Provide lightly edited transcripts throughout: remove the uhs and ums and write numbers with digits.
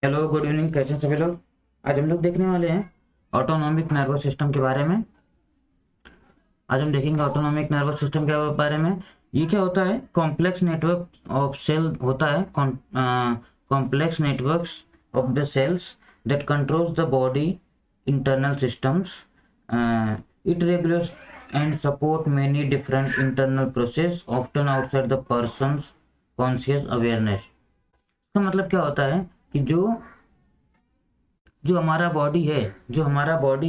Hello, good evening. कैसे हैं सभी लोग? आज हम लोग देखने वाले हैं ऑटोनॉमिक नर्वस सिस्टम के बारे में। आज हम देखेंगे ऑटोनॉमिक नर्वस सिस्टम के बारे में। ये क्या होता है? कॉम्प्लेक्स नेटवर्क ऑफ सेल होता है, complex networks of the cells that controls the body internal systems. It regulates and support many different internal process often outside the person's conscious awareness. तो मतलब क्या होता है कि जो जो हमारा बॉडी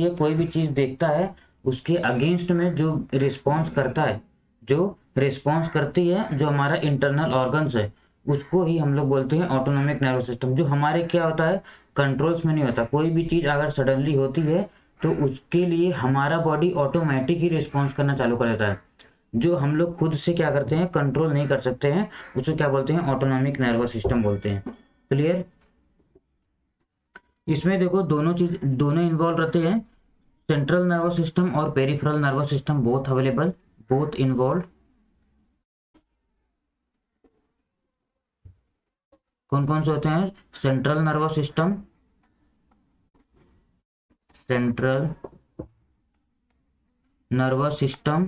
है कोई भी चीज़ देखता है, उसके अगेंस्ट में जो रिस्पॉन्स करता है, जो रिस्पॉन्स करती है, जो हमारा इंटरनल ऑर्गन्स है, उसको ही हम लोग बोलते हैं ऑटोनॉमिक नर्वस सिस्टम। जो हमारे क्या होता है, कंट्रोल्स में नहीं होता। कोई भी चीज़ अगर सडनली होती है तो उसके लिए हमारा बॉडी ऑटोमेटिक ही रिस्पॉन्स करना चालू कर देता है। जो हम लोग खुद से क्या करते हैं, कंट्रोल नहीं कर सकते हैं, उसको क्या बोलते हैं? ऑटोनॉमिक नर्वस सिस्टम बोलते हैं। क्लियर? इसमें देखो दोनों इन्वॉल्व रहते हैं। सेंट्रल नर्वस सिस्टम और peripheral nervous system both available, both involve. कौन कौन से होते हैं? Central nervous system, central nervous system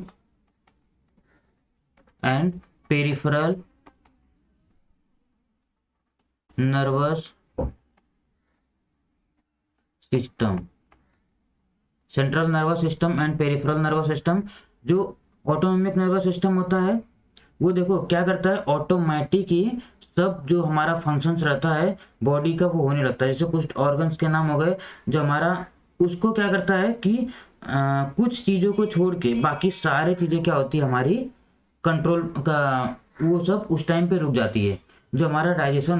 and peripheral nervous system. Central nervous system and peripheral nervous system. जो ऑटोनॉमिक नर्वस सिस्टम होता है वो देखो क्या करता है, ऑटोमेटिक ही सब जो हमारा फंक्शंस रहता है बॉडी का वो होने लगता है। जैसे कुछ ऑर्गन्स के नाम हो गए जो हमारा, उसको क्या करता है कि कुछ चीज़ों को छोड़ के बाकी सारी चीज़ें क्या होती है हमारी कंट्रोल का, वो सब उस टाइम पे रुक जाती है। जो हमारा डाइजेशन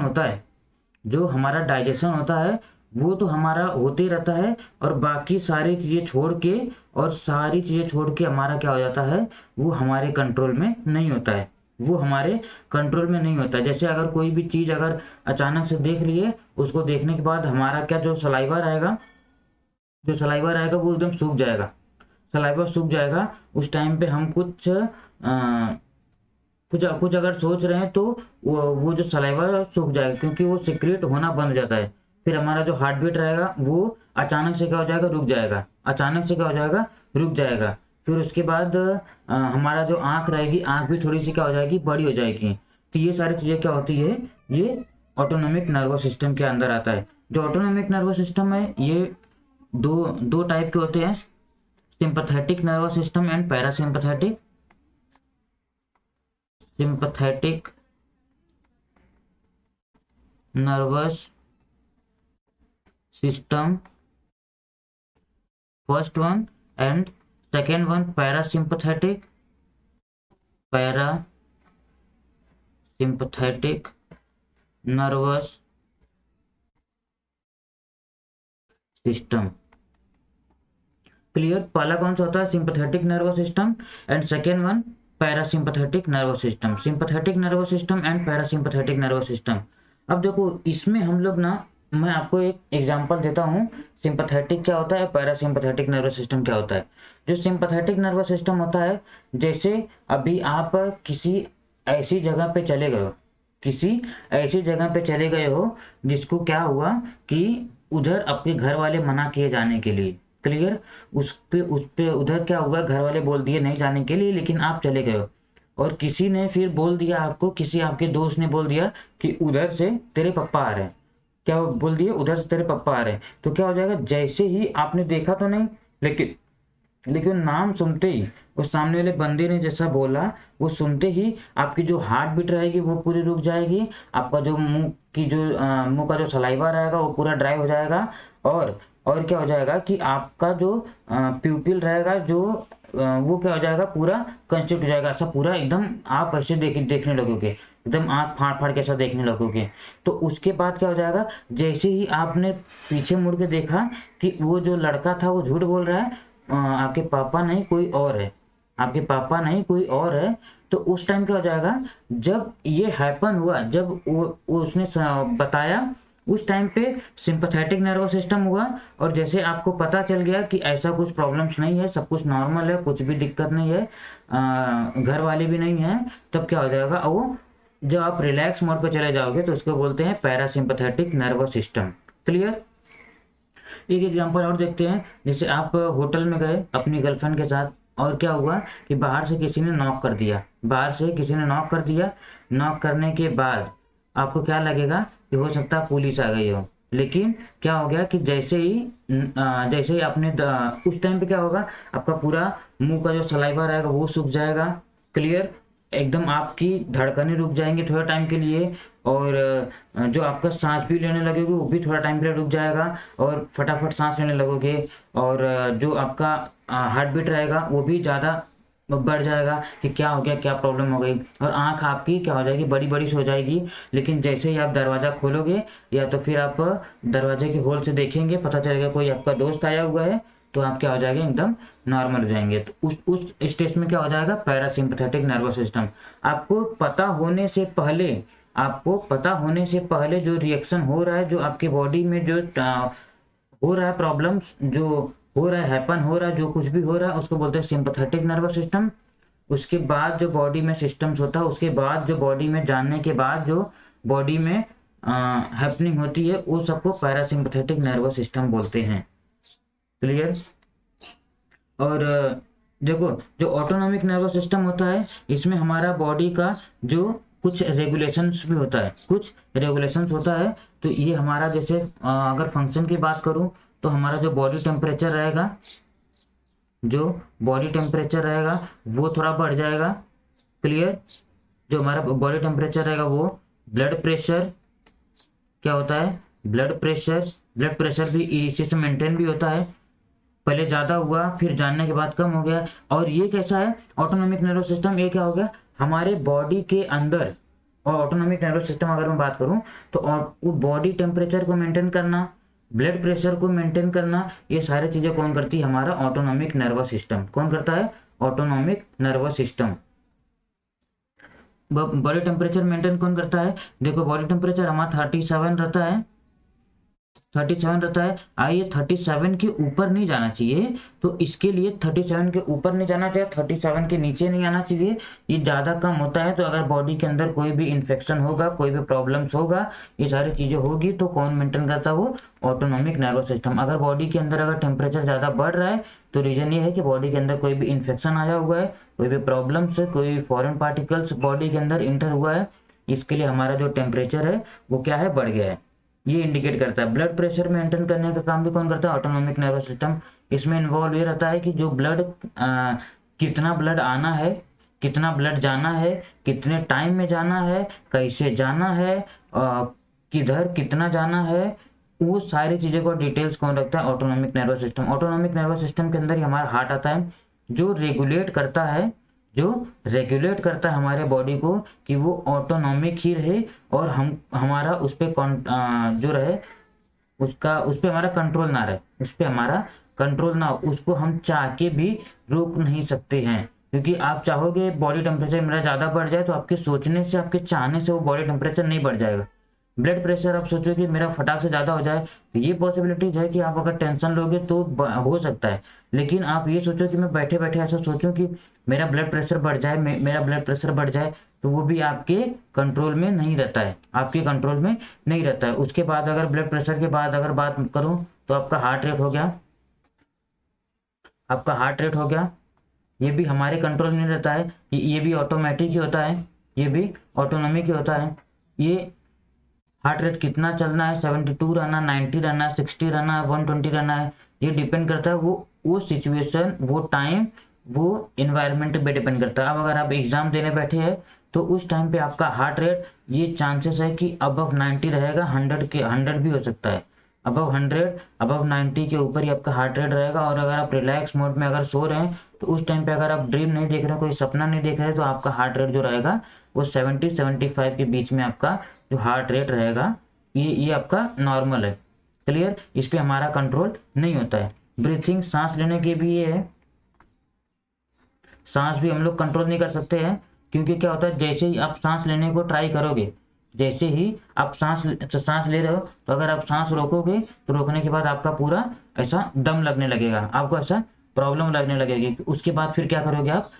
होता है, वो तो हमारा होते ही रहता है, और बाकी सारी चीज़ें छोड़ के हमारा क्या हो जाता है, वो हमारे कंट्रोल में नहीं होता है। जैसे अगर कोई भी चीज़ अगर अचानक से देख लिए, उसको देखने के बाद हमारा क्या जो सलाइवा रहेगा वो एकदम सूख जाएगा। उस टाइम पे हम कुछ अगर सोच रहे हैं तो वो जो सलाइवा सूख जाएगा, क्योंकि वो सिक्रेट होना बंद हो जाता है। फिर हमारा जो हार्ट बीट रहेगा वो अचानक से क्या हो जाएगा, रुक जाएगा। फिर उसके बाद हमारा जो आँख रहेगी, आँख भी थोड़ी सी क्या हो जाएगी, बड़ी हो जाएगी। तो ये सारी चीज़ें क्या होती है, ये ऑटोनॉमिक नर्वस सिस्टम के अंदर आता है। जो ऑटोनॉमिक नर्वस सिस्टम है ये दो टाइप के होते हैं, sympathetic nervous system and parasympathetic. Sympathetic nervous system first one, and second one parasympathetic nervous system. Clear? पहला कौन सा होता है, sympathetic nervous system, and second one parasympathetic nervous system. Sympathetic nervous system and parasympathetic nervous system. अब देखो इसमें हम लोग ना, मैं आपको एक एग्जांपल देता हूँ, सिंपैथेटिक क्या होता है, पैरासिम्पैथेटिक नर्वस सिस्टम क्या होता है। जो सिंपैथेटिक नर्वस सिस्टम होता है, जैसे अभी आप किसी ऐसी जगह पे चले गए हो जिसको क्या हुआ कि उधर अपने घर वाले मना किए जाने के लिए। क्लियर? उस पे उधर क्या हुआ, घर वाले बोल दिए नहीं जाने के लिए, लेकिन आप चले गए हो, और किसी ने फिर बोल दिया आपको, किसी आपके दोस्त ने बोल दिया कि उधर से तेरे पापा आ रहे हैं। क्या बोल दिए? उधर से तेरे पापा आ रहे हैं। तो क्या हो जाएगा, जैसे ही आपने देखा तो नहीं, लेकिन नाम सुनते ही, उस सामने वाले बंदे ने जैसा बोला, वो सुनते ही आपकी जो हार्ट बीट रहेगी वो पूरी रुक जाएगी। आपका जो मुंह का जो सलाइवा रहेगा वो पूरा ड्राई हो जाएगा, और क्या हो जाएगा कि आपका जो प्यूपिल रहेगा वो क्या हो जाएगा, पूरा कंस्ट्रिक्ट हो जाएगा। ऐसा पूरा एकदम आप ऐसे देखने लगोगे, एकदम आँख फाड़ फाड़ के ऐसा देखने लगोगे। तो उसके बाद क्या हो जाएगा, जैसे ही आपने पीछे मुड़ के देखा कि वो जो लड़का था वो झूठ बोल रहा है, आपके पापा नहीं कोई और है, तो उस टाइम क्या हो जाएगा, जब ये हैपन हुआ, जब वो उसने बताया, उस टाइम पे सिंपैथेटिक नर्वस सिस्टम हुआ, और जैसे आपको पता चल गया कि ऐसा कुछ प्रॉब्लम्स नहीं है, सब कुछ नॉर्मल है, कुछ भी दिक्कत नहीं है, घर वाले भी नहीं है, तब क्या हो जाएगा, वो जब आप रिलैक्स मोड पे चले जाओगे तो उसको बोलते हैं पैरासिम्पथेटिक नर्वस सिस्टम। क्लियर। एक एग्जांपल और देखते हैं, जैसे आप होटल में गए अपनी गर्लफ्रेंड के साथ, और क्या हुआ कि बाहर से किसी ने नॉक कर दिया, बाहर से किसी ने नॉक कर दिया। नॉक करने के बाद आपको क्या लगेगा कि हो सकता है पुलिस आ गई हो, लेकिन क्या हो गया कि जैसे ही आपने उस टाइम पे क्या होगा, आपका पूरा मुंह का जो सलाइवा रहेगा वो सूख जाएगा। क्लियर। एकदम आपकी धड़कनें रुक जाएंगी थोड़ा टाइम के लिए, और जो आपका सांस भी लेने लगोगे वो भी थोड़ा टाइम के लिए रुक जाएगा, और फटाफट सांस लेने लगोगे, और जो आपका हार्ट बीट रहेगा वो भी ज़्यादा बढ़ जाएगा कि क्या हो गया, क्या प्रॉब्लम हो गई, और आंख आपकी क्या हो जाएगी, बड़ी बड़ी हो जाएगी। लेकिन जैसे ही आप दरवाज़ा खोलोगे या तो फिर आप दरवाजे के होल से देखेंगे, पता चलेगा कोई आपका दोस्त आया हुआ है, तो आप क्या हो जाएंगे, एकदम नॉर्मल हो जाएंगे। तो उस स्टेज में क्या हो जाएगा, पैरासिम्पथेटिक नर्वस सिस्टम। आपको पता होने से पहले, आपको पता होने से पहले जो रिएक्शन हो रहा है, जो आपके बॉडी में जो हो रहा है, प्रॉब्लम्स जो हो रहा है, हैपन हो रहा है, जो कुछ भी हो रहा है, उसको बोलते हैं सिंपैथेटिक नर्वस सिस्टम। उसके बाद जो बॉडी में सिस्टम्स होता है, उसके बाद जो बॉडी में जानने के बाद जो बॉडी में हैपनिंग होती है, वो सबको पैरासिम्पैथेटिक नर्वस सिस्टम बोलते हैं। क्लियर। और देखो, जो ऑटोनॉमिक नर्वस सिस्टम होता है, इसमें हमारा बॉडी का जो कुछ रेगुलेशंस भी होता है, कुछ रेगुलेशंस होता है। तो ये हमारा जैसे अगर फंक्शन की बात करूं तो हमारा जो बॉडी टेम्परेचर रहेगा, जो बॉडी टेम्परेचर रहेगा वो थोड़ा बढ़ जाएगा। क्लियर। जो हमारा बॉडी टेम्परेचर रहेगा वो, ब्लड प्रेशर क्या होता है, ब्लड प्रेशर भी इसी से मेंटेन भी होता है। पहले ज़्यादा हुआ, फिर जानने के बाद कम हो गया। और ये कैसा है ऑटोनॉमिक नर्वस सिस्टम, ये क्या हो गया हमारे बॉडी के अंदर। और ऑटोनॉमिक नर्वस सिस्टम अगर मैं बात करूं तो वो बॉडी टेम्परेचर को मेंटेन करना, ब्लड प्रेशर को मेंटेन करना, ये सारी चीज़ें कौन करती है, हमारा ऑटोनॉमिक नर्वस सिस्टम। कौन करता है, autonomic nervous system. Body temperature maintain कौन करता है, देखो बॉडी टेम्परेचर हमारा 37 रहता है, 37 रहता है। आइए 37 के ऊपर नहीं जाना चाहिए, तो इसके लिए 37 के ऊपर नहीं जाना चाहिए, 37 के नीचे नहीं आना चाहिए। ये ज़्यादा कम होता है तो अगर बॉडी के अंदर कोई भी इन्फेक्शन होगा, कोई भी प्रॉब्लम्स होगा, ये सारी चीज़ें होगी, तो कौन मेंटेन करता है, वो ऑटोनॉमिक नर्वस सिस्टम। अगर बॉडी के अंदर अगर टेम्परेचर ज़्यादा बढ़ रहा है तो रीज़न ये है कि बॉडी के अंदर कोई भी इन्फेक्शन आया हुआ है, कोई भी प्रॉब्लम्स है, कोई फॉरेन पार्टिकल्स बॉडी के अंदर इंटर हुआ है, इसके लिए हमारा जो टेम्परेचर है वो क्या है, बढ़ गया है। ये इंडिकेट करता है। ब्लड प्रेशर मेंटेन करने का काम भी कौन करता है, ऑटोनॉमिक नर्वस सिस्टम। इसमें इन्वॉल्व ये रहता है कि जो ब्लड कितना ब्लड आना है, कितना ब्लड जाना है, कितने टाइम में जाना है, कैसे जाना है, किधर कितना जाना है, वो सारी चीज़ों को डिटेल्स कौन रखता है, autonomic nervous system. Autonomic nervous system के अंदर ही हमारा हार्ट आता है, जो रेगुलेट करता है, जो रेगुलेट करता है हमारे बॉडी को कि वो ऑटोनॉमिक ही रहे, और हमारा उस पर जो रहे उसका, उस पर हमारा कंट्रोल ना रहे, उस पर हमारा कंट्रोल ना हो, उसको हम चाह के भी रोक नहीं सकते हैं। क्योंकि आप चाहोगे बॉडी टेम्परेचर मेरा ज़्यादा बढ़ जाए, तो आपके सोचने से, आपके चाहने से वो बॉडी टेम्परेचर नहीं बढ़ जाएगा। ब्लड प्रेशर आप सोचो कि मेरा फटाक से ज़्यादा हो जाए, तो ये पॉसिबिलिटीज है कि आप अगर टेंशन लोगे तो हो सकता है। लेकिन आप ये सोचो कि मैं बैठे बैठे ऐसा सोचूं कि मेरा ब्लड प्रेशर बढ़ जाए, मेरा ब्लड प्रेशर बढ़ जाए, तो वो भी आपके कंट्रोल में नहीं रहता है, आपके कंट्रोल में नहीं रहता है। उसके बाद अगर ब्लड प्रेशर के बाद अगर बात करूँ तो आपका हार्ट रेट हो गया, आपका हार्ट रेट हो गया, ये भी हमारे कंट्रोल में नहीं रहता है, ये भी ऑटोमेटिक ही होता है, ये भी ऑटोनॉमिक ही होता है। ये हार्ट रेट कितना चलना है, 72 रहना, 90 रहना, 60 रहना, 120 रहना है, ये डिपेंड करता है वो सिचुएशन, वो टाइम, वो इन्वायरमेंट पे डिपेंड करता है। अब अगर आप एग्जाम देने बैठे हैं तो उस टाइम पे आपका हार्ट रेट, ये चांसेस है कि अबव 90 रहेगा, 100 भी हो सकता है, अबव 100, अबव 90 के ऊपर ही आपका हार्ट रेट रहेगा। और अगर आप रिलैक्स मोड में अगर सो रहे हैं तो उस टाइम पे अगर आप ड्रीम नहीं देख रहे हैं, कोई सपना नहीं देख रहे हैं, तो आपका हार्ट रेट जो रहेगा वो 70-75 के बीच में आपका जो हार्ट रेट रहेगा, ये आपका नॉर्मल है। क्लियर। इस पर हमारा कंट्रोल नहीं होता है। ब्रीथिंग, सांस लेने के भी ये है, सांस भी हम लोग कंट्रोल नहीं कर सकते हैं, क्योंकि क्या होता है जैसे ही आप सांस लेने को ट्राई करोगे, जैसे ही आप सांस ले रहे हो, तो अगर आप सांस रोकोगे तो रोकने के बाद आपका पूरा ऐसा दम लगने लगेगा, आपको ऐसा प्रॉब्लम लगने लगेगी। उसके बाद फिर क्या करोगे, आप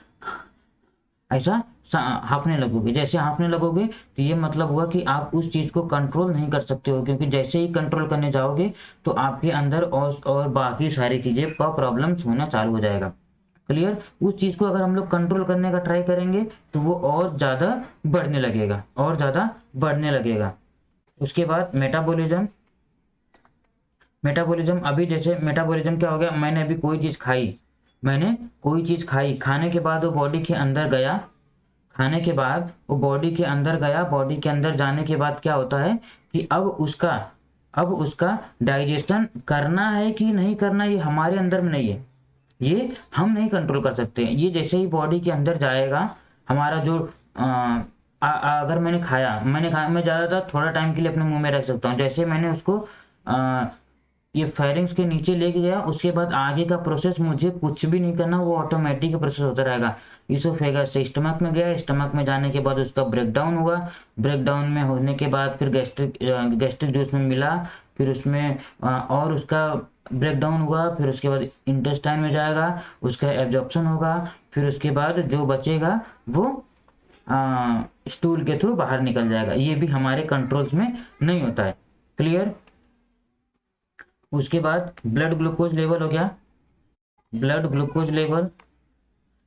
ऐसा हाँफने लगोगे। जैसे हाँफने लगोगे तो ये मतलब हुआ कि आप उस चीज़ को कंट्रोल नहीं कर सकते हो, क्योंकि जैसे ही कंट्रोल करने जाओगे तो आपके अंदर और बाकी सारी चीज़ें का प्रॉब्लम्स होना चालू हो जाएगा। क्लियर। उस चीज़ को अगर हम लोग कंट्रोल करने का ट्राई करेंगे तो वो और ज़्यादा बढ़ने लगेगा, और ज़्यादा बढ़ने लगेगा। उसके बाद मेटाबॉलिज्म। मेटाबॉलिज्म, अभी जैसे मेटाबॉलिज्म क्या हो गया, मैंने अभी कोई चीज़ खाई, मैंने कोई चीज़ खाई, खाने के बाद वो बॉडी के अंदर गया, खाने के बाद वो बॉडी के अंदर गया, बॉडी के अंदर जाने के बाद क्या होता है कि अब उसका डाइजेशन करना है कि नहीं करना, ये हमारे अंदर में नहीं है, ये हम नहीं कंट्रोल कर सकते। ये जैसे ही बॉडी के अंदर जाएगा, हमारा जो अगर मैंने खाया, मैं ज़्यादातर थोड़ा टाइम के लिए अपने मुंह में रख सकता हूँ। जैसे मैंने उसको ये फेरिंग्स के नीचे लेके गया, उसके बाद आगे का प्रोसेस मुझे कुछ भी नहीं करना, वो ऑटोमेटिक प्रोसेस होता रहेगा। इसोफेगस से स्टमक में गया, स्टमक में जाने के बाद उसका ब्रेकडाउन हुआ, ब्रेकडाउन में होने के बाद फिर गैस्ट्रिक जो उसमें मिला, फिर उसमें और उसका ब्रेकडाउन हुआ, फिर उसके बाद इंटेस्टाइन में जाएगा, उसका एब्जॉर्प्शन होगा, फिर उसके बाद जो बचेगा वो स्टूल के थ्रू बाहर निकल जाएगा। ये भी हमारे कंट्रोल्स में नहीं होता है। क्लियर। उसके बाद ब्लड ग्लूकोज लेवल हो गया, ब्लड ग्लूकोज लेवल,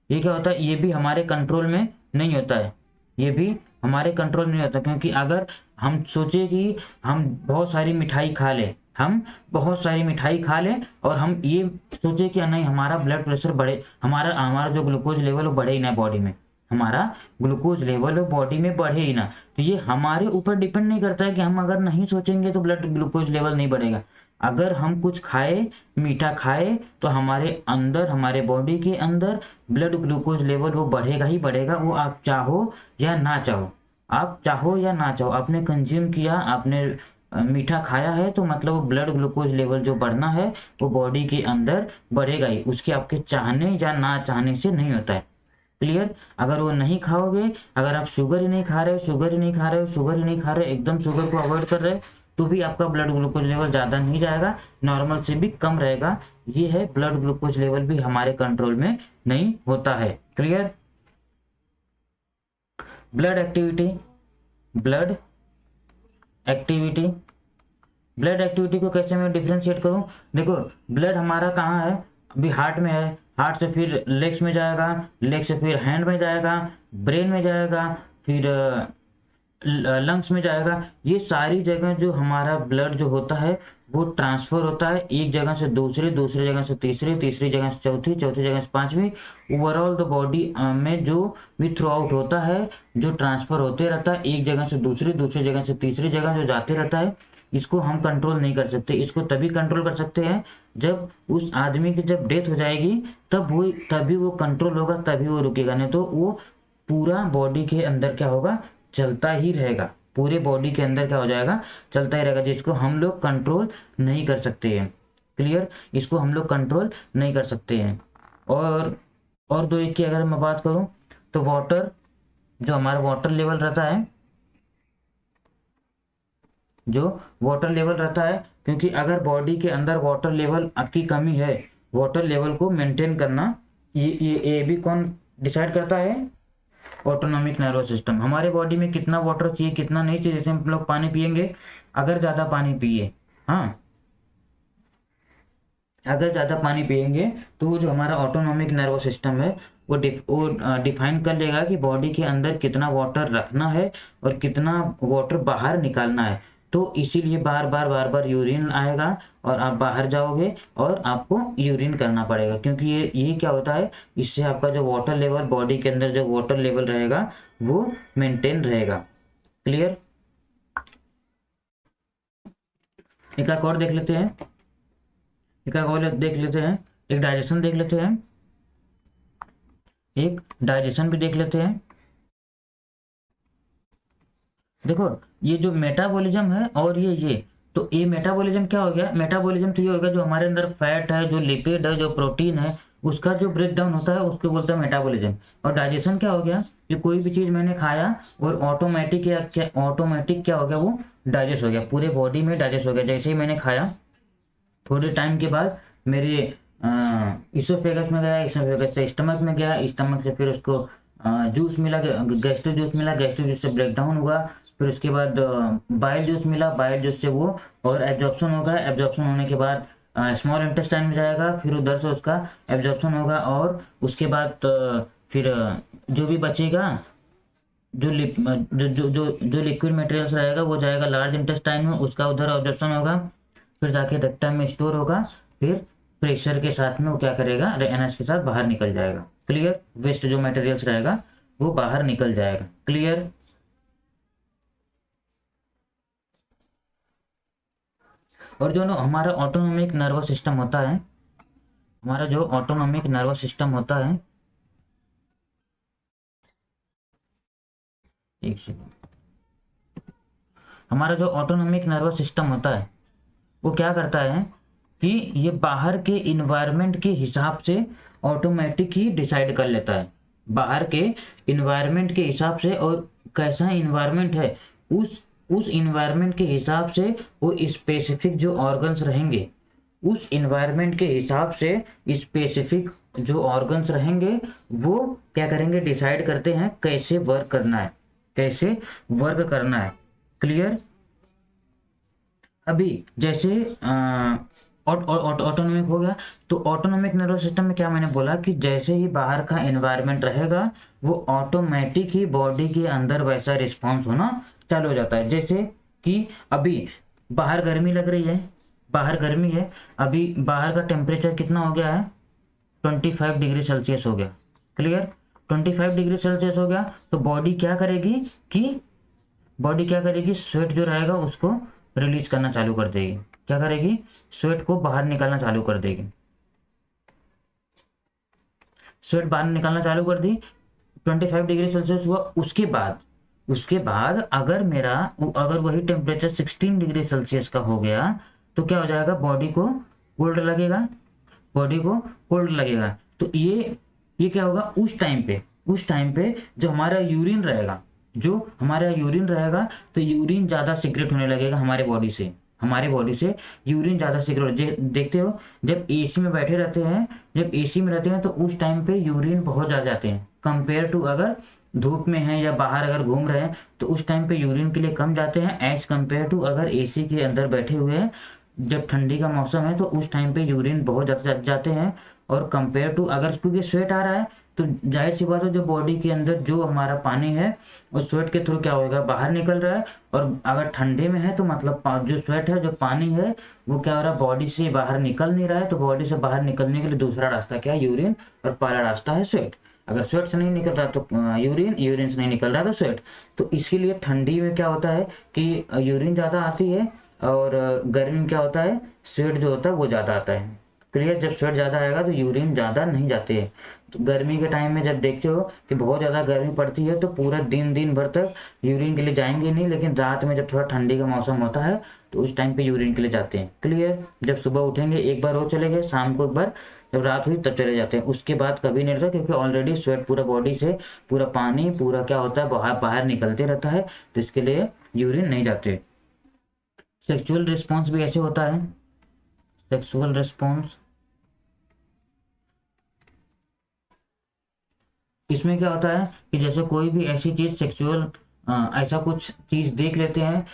ये क्या होता है, ये भी हमारे कंट्रोल में नहीं होता है, ये भी हमारे कंट्रोल में नहीं होता। क्योंकि अगर हम सोचे कि हम बहुत सारी मिठाई खा लें, हम बहुत सारी मिठाई खा लें और हम ये सोचे कि नहीं हमारा ब्लड प्रेशर बढ़े, हमारा जो ग्लूकोज लेवल वो बढ़े ही ना बॉडी में, हमारा ग्लूकोज लेवल वो बॉडी में बढ़े ही ना, तो ये हमारे ऊपर डिपेंड नहीं करता है कि हम अगर नहीं सोचेंगे तो ब्लड ग्लूकोज लेवल नहीं बढ़ेगा। अगर हम कुछ खाए, मीठा खाए, तो हमारे अंदर, हमारे बॉडी के अंदर ब्लड ग्लूकोज लेवल वो बढ़ेगा ही बढ़ेगा, वो आप चाहो या ना चाहो, आप चाहो या ना चाहो, आपने कंज्यूम किया, आपने मीठा खाया है तो मतलब वो ब्लड ग्लूकोज लेवल जो बढ़ना है वो बॉडी के अंदर बढ़ेगा ही, उसके आपके चाहने या ना चाहने से नहीं होता है। क्लियर। अगर वो नहीं खाओगे, अगर आप शुगर ही नहीं खा रहे हो, शुगर ही नहीं खा रहे हो, शुगर ही नहीं खा रहे हो, एकदम शुगर को अवॉइड कर रहे हो, तो भी आपका ब्लड ग्लूकोज लेवल ज़्यादा नहीं जाएगा, नॉर्मल से भी कम रहेगा। ये है, ब्लड ग्लूकोज लेवल भी हमारे कंट्रोल में नहीं होता है। Clear. Blood activity, blood activity, blood activity को कैसे मैं डिफ्रेंशिएट करूं। देखो, ब्लड हमारा कहाँ है, अभी हार्ट में है, हार्ट से फिर लेग्स में जाएगा, लेग से फिर हैंड में जाएगा, ब्रेन में जाएगा, फिर लंग्स में जाएगा। ये सारी जगह जो हमारा ब्लड जो होता है वो ट्रांसफर होता है एक जगह से दूसरे, दूसरी जगह से तीसरी, तीसरी जगह से चौथी, चौथी जगह से पांचवी, ओवरऑल द बॉडी में जो भी थ्रू आउट होता है, जो ट्रांसफर होते रहता है एक जगह से दूसरी, दूसरी जगह से तीसरी जगह जो जाते रहता है, इसको हम कंट्रोल नहीं कर सकते। इसको तभी कंट्रोल कर सकते हैं जब उस आदमी की जब डेथ हो जाएगी, तभी वो कंट्रोल होगा, तभी वो रुकेगा, नहीं तो वो पूरा बॉडी के अंदर क्या होगा, चलता ही रहेगा, पूरे बॉडी के अंदर क्या हो जाएगा, चलता ही रहेगा, जिसको हम लोग कंट्रोल नहीं कर सकते हैं। क्लियर। इसको हम लोग कंट्रोल नहीं कर सकते हैं। और दो एक की अगर मैं बात करूं तो वाटर, जो हमारा वाटर लेवल रहता है, जो वाटर लेवल रहता है, क्योंकि अगर बॉडी के अंदर वाटर लेवल की कमी है, वाटर लेवल को मेंटेन करना, ये भी कौन डिसाइड करता है, ऑटोनॉमिक नर्वस सिस्टम। हमारे बॉडी में कितना वाटर चाहिए, कितना नहीं चाहिए, जैसे हम लोग पानी पियेंगे, अगर ज़्यादा पानी पिए, हाँ, अगर ज़्यादा पानी पियेंगे तो वो जो हमारा ऑटोनॉमिक नर्वस सिस्टम है वो डिफाइन कर लेगा कि बॉडी के अंदर कितना वाटर रखना है और कितना वाटर बाहर निकालना है। तो इसीलिए बार बार यूरिन आएगा और आप बाहर जाओगे और आपको यूरिन करना पड़ेगा, क्योंकि ये क्या होता है, इससे आपका जो वाटर लेवल, बॉडी के अंदर जो वाटर लेवल रहेगा वो मेंटेन रहेगा। क्लियर। एक और देख लेते हैं, एक और देख लेते हैं, एक डाइजेशन देख लेते हैं, एक डाइजेशन भी देख लेते हैं। देखो, ये जो मेटाबॉलिज्म है और ये तो ये मेटाबॉलिज्म क्या हो गया, मेटाबॉलिज्म तो ये होगा जो हमारे अंदर फैट है, जो लिपिड है, जो प्रोटीन है, उसका जो ब्रेक डाउन होता है उसको बोलते हैं मेटाबॉलिज्म। और डाइजेशन क्या हो गया, कि कोई भी चीज़ मैंने खाया और ऑटोमेटिक क्या हो गया, वो डाइजेस्ट हो गया, पूरे बॉडी में डाइजेस्ट हो गया। जैसे ही मैंने खाया, थोड़े टाइम के बाद मेरे इसोफेगस में गया, इसोफेगस से स्टमक में गया, स्टमक से फिर उसको जूस मिला, गैस्ट्रो जूस मिला, गैस्ट्रो जूस से ब्रेक डाउन हुआ, फिर उसके बाद बाइल जूस मिला, बाइल जूस से वो और एब्जॉर्प्शन होगा, एब्जॉर्प्शन होने के बाद स्मॉल इंटेस्टाइन में जाएगा, फिर उधर से उसका एब्जॉर्प्शन होगा और उसके बाद फिर जो भी बचेगा, जो लिप जो जो जो जो लिक्विड मटेरियल्स रहेगा वो जाएगा लार्ज इंटेस्टाइन में, उसका उधर ऑब्जर्प्शन होगा, फिर जाके रेक्टम में स्टोर होगा, फिर प्रेशर के साथ में वो क्या करेगा, एनएच के साथ बाहर निकल जाएगा। क्लियर, वेस्ट जो मटेरियल्स रहेगा वो बाहर निकल जाएगा। क्लियर, और जो ना हमारा ऑटोनोमिक नर्वस सिस्टम होता है, हमारा जो ऑटोनोमिक नर्वस सिस्टम होता है, एक सेकंड, हमारा जो ऑटोनोमिक नर्वस सिस्टम होता है वो क्या करता है कि ये बाहर के इन्वायरमेंट के हिसाब से ऑटोमेटिक ही डिसाइड कर लेता है, बाहर के इन्वायरमेंट के हिसाब से, और कैसा इन्वायरमेंट है उस इन्वायरमेंट के हिसाब से वो स्पेसिफिक जो ऑर्गन्स रहेंगे, उस इन्वायरमेंट के हिसाब से स्पेसिफिक जो ऑर्गन्स रहेंगे वो क्या करेंगे, डिसाइड करते हैं कैसे वर्क करना है, कैसे वर्क करना है। क्लियर, अभी जैसे ऑटोनोमिक हो गया, तो ऑटोनोमिक नर्वस सिस्टम में क्या मैंने बोला कि जैसे ही बाहर का एनवायरनमेंट रहेगा वो ऑटोमेटिक ही बॉडी के अंदर वैसा रिस्पॉन्स होना चालू हो जाता है। जैसे कि अभी बाहर गर्मी लग रही है, बाहर गर्मी है, अभी बाहर का टेम्परेचर कितना हो गया है, 25 डिग्री सेल्सियस हो गया। क्लियर, 25 डिग्री सेल्सियस हो गया, तो बॉडी क्या करेगी कि बॉडी क्या करेगी, स्वेट जो रहेगा उसको रिलीज करना चालू कर देगी, क्या करेगी, स्वेट को बाहर निकालना चालू कर देगी, स्वेट बाहर निकालना चालू कर दी, 25 डिग्री सेल्सियस हुआ, उसके बाद अगर वही टेम्परेचर 16 डिग्री सेल्सियस का हो गया तो क्या हो जाएगा, बॉडी को कोल्ड लगेगा, बॉडी को कोल्ड लगेगा। तो ये क्या होगा, उस टाइम पे जो हमारा यूरिन रहेगा, तो यूरिन ज़्यादा सीक्रेट होने लगेगा हमारे बॉडी से यूरिन ज़्यादा सीक्रेट। देखते हो जब एसी में बैठे रहते हैं, जब एसी में रहते हैं तो उस टाइम पे यूरिन बहुत ज़्यादा जाते हैं कंपेयर टू अगर धूप में हैं या बाहर अगर घूम रहे हैं तो उस टाइम पे यूरिन के लिए कम जाते हैं एज कंपेयर टू अगर एसी के अंदर बैठे हुए हैं। जब ठंडी का मौसम है तो उस टाइम पे यूरिन बहुत ज़्यादा जाते हैं, और कंपेयर टू अगर क्योंकि स्वेट आ रहा है तो जाहिर सी बात है जो बॉडी के अंदर जो हमारा पानी है उस स्वेट के थ्रू क्या होगा, बाहर निकल रहा है। और अगर ठंडे में है तो मतलब जो स्वेट है, जो पानी है, वो क्या हो रहा है, बॉडी से बाहर निकल नहीं रहा है। तो बॉडी से बाहर निकलने के लिए दूसरा रास्ता क्या है, यूरिन, और पहला रास्ता है स्वेट। अगर स्वेट से नहीं निकल रहा तो यूरिन से नहीं निकल रहा तो स्वेट। तो इसके लिए ठंडी में क्या होता है कि यूरिन ज़्यादा आती है, और गर्मी में क्या होता है, स्वेट जो होता है वो ज़्यादा आता है। क्लियर, जब स्वेट ज़्यादा आएगा तो यूरिन ज़्यादा नहीं जाते हैं। तो गर्मी के टाइम में जब देखते हो कि बहुत ज़्यादा गर्मी पड़ती है तो पूरा दिन भर तक यूरिन के लिए जाएंगे नहीं, लेकिन रात में जब थोड़ा ठंडी का मौसम होता है तो उस टाइम पे यूरिन के लिए जाते हैं। क्लियर, जब सुबह उठेंगे एक बार वो चले गए, शाम को एक बार, जब रात हुई तब चले जाते हैं, उसके बाद कभी नहीं रहता, क्योंकि ऑलरेडी स्वेट पूरा बॉडी से पूरा पानी पूरा क्या होता है बाहर बाहर निकलते रहता है, तो इसके लिए यूरिन नहीं जाते। सेक्सुअल रिस्पॉन्स भी ऐसे होता है, सेक्सुअल रिस्पॉन्स इसमें क्या होता है कि जैसे कोई भी ऐसी चीज सेक्सुअल ऐसा कुछ चीज देख लेते हैं,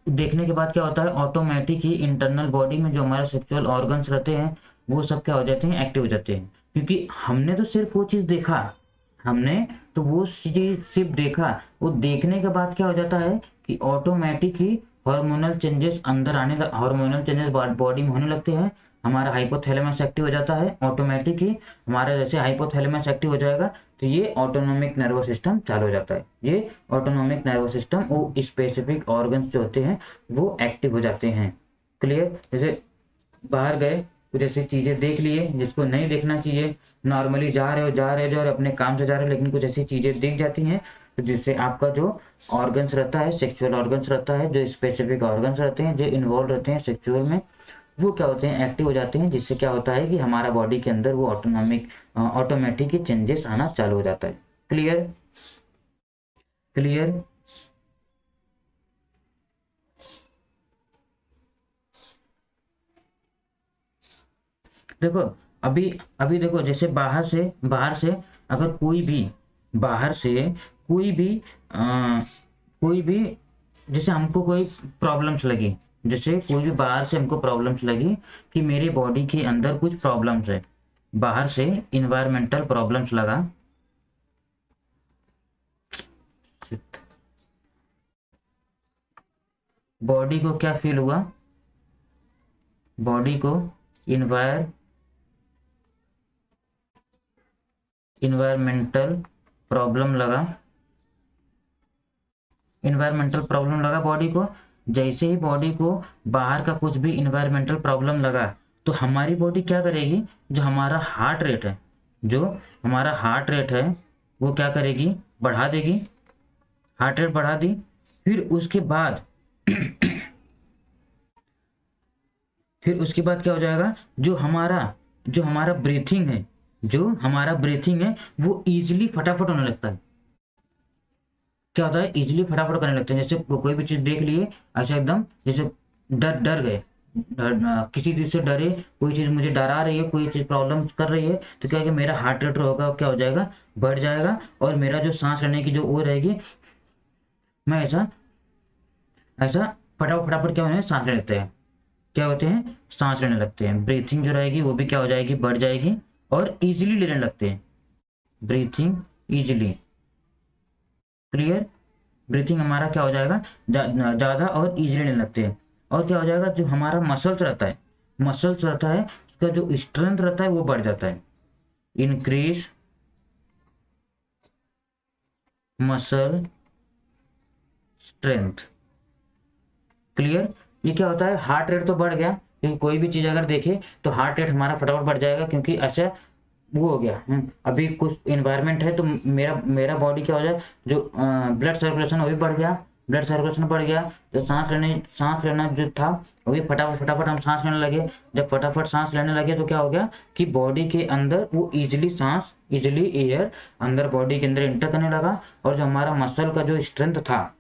देखने के बाद क्या होता है, ऑटोमेटिक ही इंटरनल बॉडी में जो हमारे सेक्सुअल ऑर्गन्स रहते हैं वो सब क्या हो जाते हैं, एक्टिव हो जाते हैं। क्योंकि हमने तो सिर्फ वो चीज देखा, हमने तो वो चीज सिर्फ देखा, वो देखने के बाद क्या हो जाता है कि ऑटोमेटिक ही हार्मोनल चेंजेस अंदर आने, हार्मोनल चेंजेस बॉडी में होने लगते हैं। हमारा हाइपोथैलेमस एक्टिव हो जाता है ऑटोमेटिक ही, हमारा जैसे हाइपोथैलेमस एक्टिव हो जाएगा तो ये ऑटोनोमिक नर्वस सिस्टम चालू हो जाता है। ये ऑटोनोमिक नर्वस सिस्टम वो स्पेसिफिक ऑर्गन्स जो होते हैं वो एक्टिव हो जाते हैं। क्लियर, जैसे बाहर गए कुछ ऐसी चीज़ें देख लिए जिसको नहीं देखना चाहिए, नॉर्मली जा रहे हो और अपने काम से जा रहे हो, लेकिन कुछ ऐसी चीज़ें दिख जाती हैं तो जिससे आपका जो ऑर्गन्स रहता है, सेक्सुअल ऑर्गन्स रहता है, जो स्पेसिफिक ऑर्गन्स रहते हैं जो इन्वॉल्व रहते हैं सेक्सुअल में, वो क्या होते हैं, एक्टिव हो जाते हैं। जिससे क्या होता है कि हमारा बॉडी के अंदर वो ऑटोमेटिक ही चेंजेस आना चालू हो जाता है। क्लियर, क्लियर, देखो अभी अभी देखो जैसे बाहर से अगर बाहर से कोई भी कोई भी, जैसे हमको कोई प्रॉब्लम्स लगी, जैसे कोई भी बाहर से हमको प्रॉब्लम्स लगी कि मेरे बॉडी के अंदर कुछ प्रॉब्लम्स है, बाहर से इन्वायरमेंटल प्रॉब्लम्स लगा, बॉडी को क्या फील हुआ, बॉडी को इन्वायरमेंटल प्रॉब्लम लगा, इन्वायरमेंटल प्रॉब्लम लगा बॉडी को। जैसे ही बॉडी को बाहर का कुछ भी इन्वायरमेंटल प्रॉब्लम लगा तो हमारी बॉडी क्या करेगी, जो हमारा हार्ट रेट है, जो हमारा हार्ट रेट है वो क्या करेगी, बढ़ा देगी, हार्ट रेट बढ़ा दी। फिर उसके बाद फिर उसके बाद क्या हो जाएगा, जो हमारा ब्रीथिंग है, जो हमारा ब्रीथिंग है वो इजीली फटाफट होने लगता है। क्या होता है, इजीली फटाफट करने लगते हैं। जैसे कोई भी चीज देख लिए अच्छा एकदम, जैसे डर डर गए, किसी चीज से डरे, कोई चीज मुझे डरा रही है, कोई चीज प्रॉब्लम कर रही है, तो क्या है कि मेरा हार्ट रेट होगा, क्या हो जाएगा, बढ़ जाएगा। और मेरा जो सांस लेने की जो वो रहेगी, मैं ऐसा ऐसा फटाफट फटाफट क्या होने सांस लेने लगते हैं, क्या होते हैं, सांस लेने लगते हैं। ब्रीथिंग जो रहेगी वो भी क्या हो जाएगी, बढ़ जाएगी और इजीली लेने लगते हैं, ब्रीथिंग इजीली। क्लियर, ब्रीथिंग हमारा क्या हो जाएगा, ज़्यादा और इजीली लेने लगते हैं। और क्या हो जाएगा, जो हमारा मसल्स रहता है उसका जो स्ट्रेंथ रहता है वो बढ़ जाता है, इंक्रीज मसल स्ट्रेंथ। क्लियर, ये क्या होता है, हार्ट रेट तो बढ़ गया, क्योंकि कोई भी चीज़ अगर देखे तो हार्ट रेट हमारा फटाफट बढ़ जाएगा, क्योंकि अच्छा वो हो गया। अभी कुछ इन्वायरमेंट है तो मेरा मेरा बॉडी क्या हो जाए, जो ब्लड सर्कुलेशन वो भी बढ़ गया, ब्लड सर्कुलेशन बढ़ गया, जो सांस लेना जो था वो भी फटाफट फटाफट हम सांस लेने लगे। जब फटाफट सांस लेने लगे तो क्या हो गया कि बॉडी के अंदर वो इजिली एयर अंदर बॉडी के अंदर इंटर करने लगा। और जो हमारा मसल का जो स्ट्रेंथ था,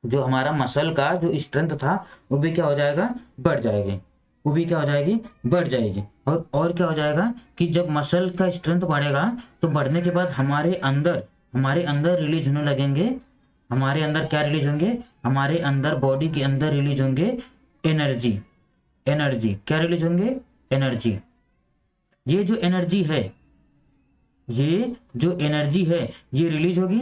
जो हमारा मसल का जो स्ट्रेंथ था वो भी क्या हो जाएगा, बढ़ जाएगी, वो भी क्या हो जाएगी, बढ़ जाएगी। और क्या हो जाएगा कि जब मसल का स्ट्रेंथ बढ़ेगा तो बढ़ने के बाद हमारे अंदर रिलीज होने लगेंगे, हमारे अंदर क्या रिलीज होंगे, हमारे अंदर बॉडी के अंदर रिलीज होंगे एनर्जी, क्या रिलीज होंगे, एनर्जी। ये जो एनर्जी है, ये जो एनर्जी है ये रिलीज होगी,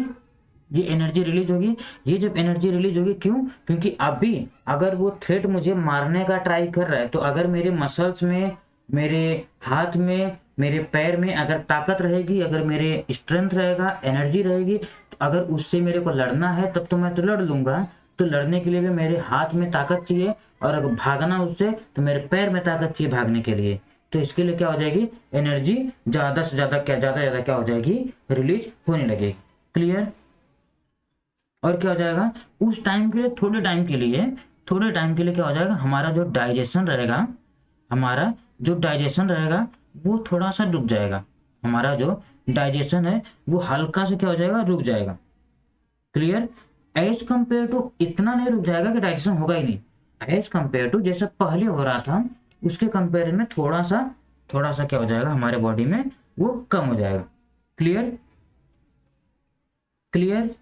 ये एनर्जी रिलीज होगी। ये जब एनर्जी रिलीज होगी, क्यों, क्योंकि अभी अगर वो थ्रेट मुझे मारने का ट्राई कर रहा है तो अगर मेरे मसल्स में, मेरे हाथ में, मेरे पैर में अगर ताकत रहेगी, अगर मेरे स्ट्रेंथ रहेगा, एनर्जी रहेगी, तो अगर उससे मेरे को लड़ना है तब तो मैं तो लड़ लूंगा। तो लड़ने के लिए भी मेरे हाथ में ताकत चाहिए, और अगर भागना उससे तो मेरे पैर में ताकत चाहिए भागने के लिए। तो इसके लिए क्या हो जाएगी, एनर्जी ज़्यादा से ज़्यादा क्या हो जाएगी, रिलीज होने लगेगी। क्लियर। और क्या हो जाएगा, उस टाइम के लिए थोड़े टाइम के लिए क्या हो जाएगा, हमारा जो डाइजेशन रहेगा, हमारा जो डाइजेशन रहेगा वो थोड़ा सा रुक जाएगा, हमारा जो डाइजेशन है वो हल्का से क्या हो जाएगा, रुक जाएगा। क्लियर, एज कंपेयर टू इतना नहीं रुक जाएगा कि डाइजेशन होगा ही नहीं, एज कंपेयर टू जैसा पहले हो रहा था उसके कंपेयर में थोड़ा सा क्या हो जाएगा, हमारे बॉडी में वो कम हो जाएगा। Clear, clear.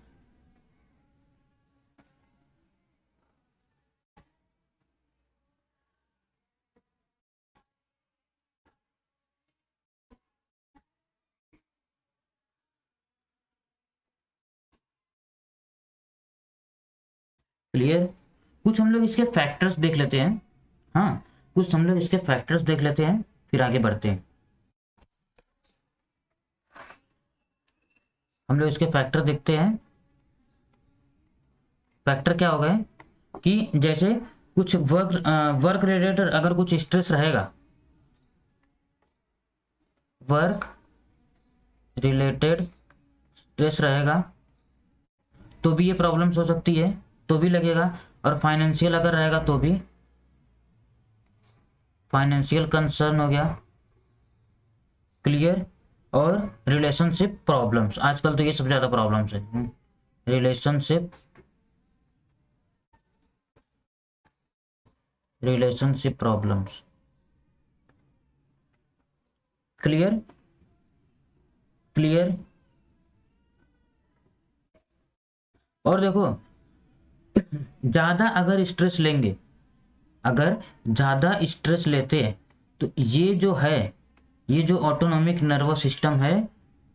क्लियर, कुछ हम लोग इसके फैक्टर्स देख लेते हैं। हाँ, कुछ हम लोग इसके फैक्टर्स देख लेते हैं फिर आगे बढ़ते हैं। हम लोग इसके फैक्टर देखते हैं। फैक्टर क्या हो गए कि जैसे कुछ वर्क रिलेटेड अगर कुछ स्ट्रेस रहेगा, वर्क रिलेटेड स्ट्रेस रहेगा तो भी ये प्रॉब्लम्स हो सकती है, तो भी लगेगा। और फाइनेंशियल अगर रहेगा तो भी, फाइनेंशियल कंसर्न हो गया। क्लियर, और रिलेशनशिप प्रॉब्लम्स, आजकल तो ये सबसे ज़्यादा प्रॉब्लम्स है, रिलेशनशिप प्रॉब्लम्स। Clear, clear. और देखो ज़्यादा अगर स्ट्रेस लेंगे, अगर ज़्यादा स्ट्रेस लेते हैं तो ये जो है, ये जो ऑटोनॉमिक नर्वस सिस्टम है,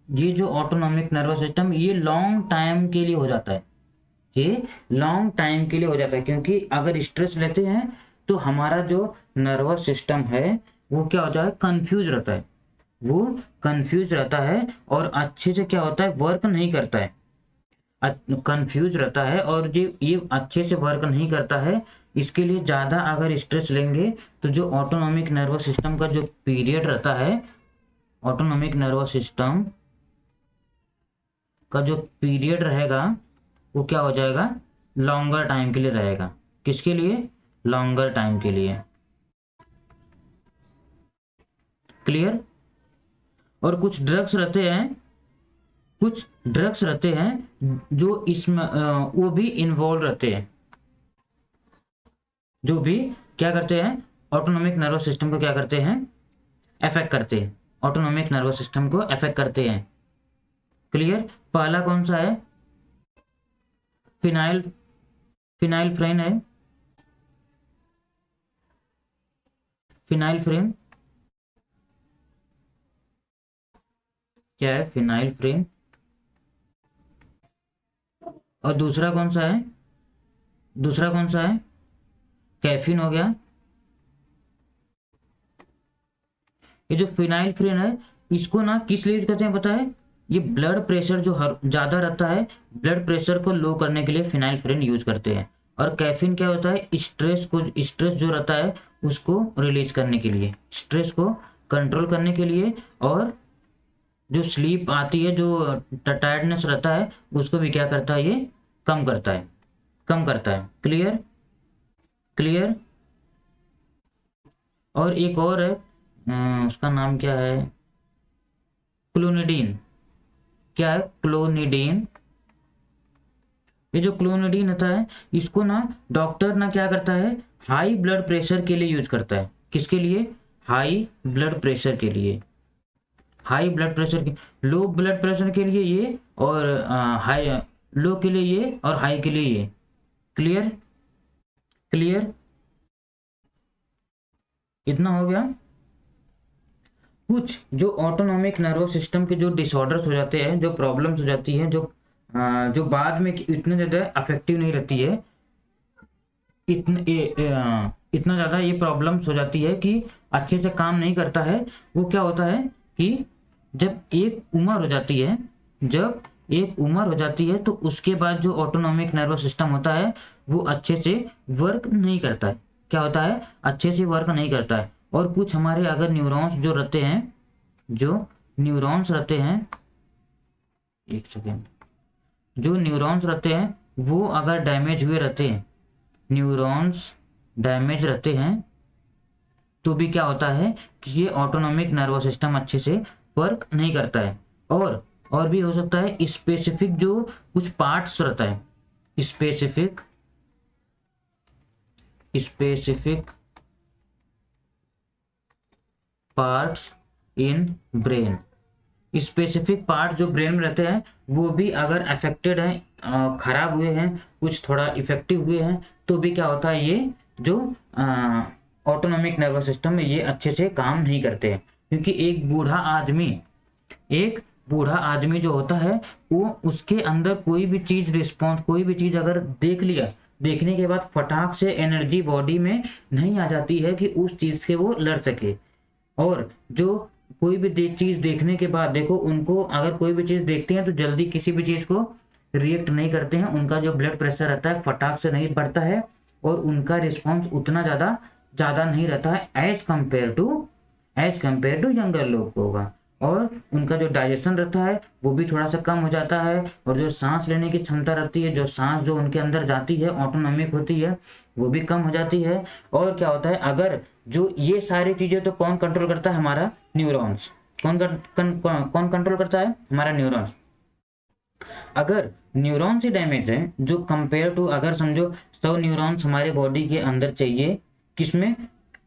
ये जो ऑटोनॉमिक नर्वस सिस्टम ये लॉन्ग टाइम के लिए हो जाता है, ये लॉन्ग टाइम के लिए हो जाता है, क्योंकि अगर स्ट्रेस लेते हैं तो हमारा जो नर्वस सिस्टम है वो क्या हो जाए, कंफ्यूज रहता है, वो कंफ्यूज रहता है और अच्छे से क्या होता है, वर्क नहीं करता है, कंफ्यूज रहता है और ये अच्छे से वर्क नहीं करता है। इसके लिए ज़्यादा अगर स्ट्रेस लेंगे तो जो ऑटोनॉमिक नर्वस सिस्टम का जो पीरियड रहता है, ऑटोनॉमिक नर्वस सिस्टम का जो पीरियड रहेगा वो क्या हो जाएगा, लॉन्गर टाइम के लिए रहेगा। किसके लिए, लॉन्गर टाइम के लिए। क्लियर। और कुछ ड्रग्स रहते हैं, कुछ ड्रग्स रहते हैं जो इसमें वो भी इन्वॉल्व रहते हैं, जो भी क्या करते हैं, ऑटोनॉमिक नर्वस सिस्टम को क्या करते हैं, अफेक्ट करते हैं, ऑटोनॉमिक नर्वस सिस्टम को अफेक्ट करते हैं। क्लियर। पहला कौन सा है, फिनाइल, फिनाइलफ्रेन है, फिनाइलफ्रेन क्या है, फिनाइलफ्रेन। और दूसरा कौन सा है, दूसरा कौन सा है, कैफीन हो गया। ये जो फिनाइलफ्रेन है इसको ना किस लिए कहते हैं पता है, ये ब्लड प्रेशर जो ज़्यादा रहता है, ब्लड प्रेशर को लो करने के लिए फिनाइलफ्रेन यूज करते हैं। और कैफीन क्या होता है, स्ट्रेस को, स्ट्रेस जो रहता है उसको रिलीज करने के लिए, स्ट्रेस को कंट्रोल करने के लिए, और जो स्लीप आती है, जो टायर्डनेस रहता है उसको भी क्या करता है, ये कम करता है, कम करता है। Clear, clear. और एक और है, उसका नाम क्या है, क्लोनिडीन। क्या है, क्लोनिडीन। ये जो क्लोनिडीन होता है इसको ना डॉक्टर ना क्या करता है, हाई ब्लड प्रेशर के लिए यूज करता है। किसके लिए, हाई ब्लड प्रेशर के लिए, हाई ब्लड प्रेशर के, लो ब्लड प्रेशर के लिए ये, और हाई, लो के लिए ये और हाई के लिए ये। Clear, clear. इतना हो गया। कुछ जो ऑटोनॉमिक नर्वस सिस्टम के जो डिसऑर्डर्स हो जाते हैं, जो प्रॉब्लम्स हो जाती हैं, जो बाद में इतने ज़्यादा अफेक्टिव नहीं रहती है, इतना ज़्यादा ये प्रॉब्लम्स हो जाती है कि अच्छे से काम नहीं करता है। वो क्या होता है कि जब एक उम्र हो जाती है, जब एक उम्र हो जाती है तो उसके बाद जो ऑटोनॉमिक नर्वस सिस्टम होता है वो अच्छे से वर्क नहीं करता है। क्या होता है, अच्छे से वर्क नहीं करता है। और कुछ हमारे अगर न्यूरॉन्स जो रहते हैं, जो न्यूरॉन्स रहते हैं, एक सेकेंड, जो न्यूरॉन्स रहते हैं वो अगर डैमेज हुए रहते हैं, न्यूरॉन्स डैमेज रहते हैं तो भी क्या होता है कि ये ऑटोनॉमिक नर्वस सिस्टम अच्छे से वर्क नहीं करता है। और भी हो सकता है स्पेसिफिक जो कुछ पार्ट्स रहता है, specific parts in brain, specific part जो ब्रेन में रहते हैं वो भी अगर अफेक्टेड हैं, खराब हुए हैं, कुछ थोड़ा इफेक्टिव हुए हैं, तो भी क्या होता है, ये जो ऑटोनॉमिक नर्वस सिस्टम में ये अच्छे से काम नहीं करते हैं। क्योंकि एक बूढ़ा आदमी जो होता है वो, उसके अंदर कोई भी चीज़ रिस्पॉन्स, कोई भी चीज़ अगर देख लिया, देखने के बाद फटाक से एनर्जी बॉडी में नहीं आ जाती है कि उस चीज़ से वो लड़ सके। और जो कोई भी चीज़ देखने के बाद, देखो उनको अगर कोई भी चीज़ देखते हैं तो जल्दी किसी भी चीज़ को रिएक्ट नहीं करते हैं, उनका जो ब्लड प्रेशर रहता है फटाक से नहीं बढ़ता है और उनका रिस्पॉन्स उतना ज़्यादा नहीं रहता है एज कम्पेयर टू यंगर लोग को होगा। और उनका जो डाइजेशन रहता है वो भी थोड़ा सा कम हो जाता है, और जो सांस लेने की क्षमता रहती है, जो सांस जो उनके अंदर जाती है ऑटोनॉमिक होती है, वो भी कम हो जाती है। और क्या होता है, अगर जो ये सारी चीज़ें तो कौन कंट्रोल करता है, हमारा न्यूरॉन्स। कौन कंट्रोल करता है, हमारा न्यूरॉन्स। अगर न्यूरॉन्स ही डैमेज है, जो कंपेयर टू, अगर समझो 100 न्यूरॉन्स हमारे बॉडी के अंदर चाहिए, किसमें,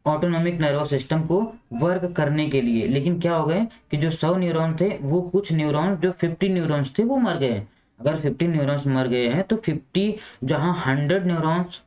ऑटोनॉमिक नर्वस सिस्टम को वर्क करने के लिए, लेकिन क्या हो गए कि जो 100 न्यूरॉन थे वो कुछ न्यूरॉन्स, जो 50 न्यूरॉन्स थे वो मर गए। अगर 50 न्यूरॉन्स मर गए हैं तो 50 जहाँ 100 न्यूरॉन्स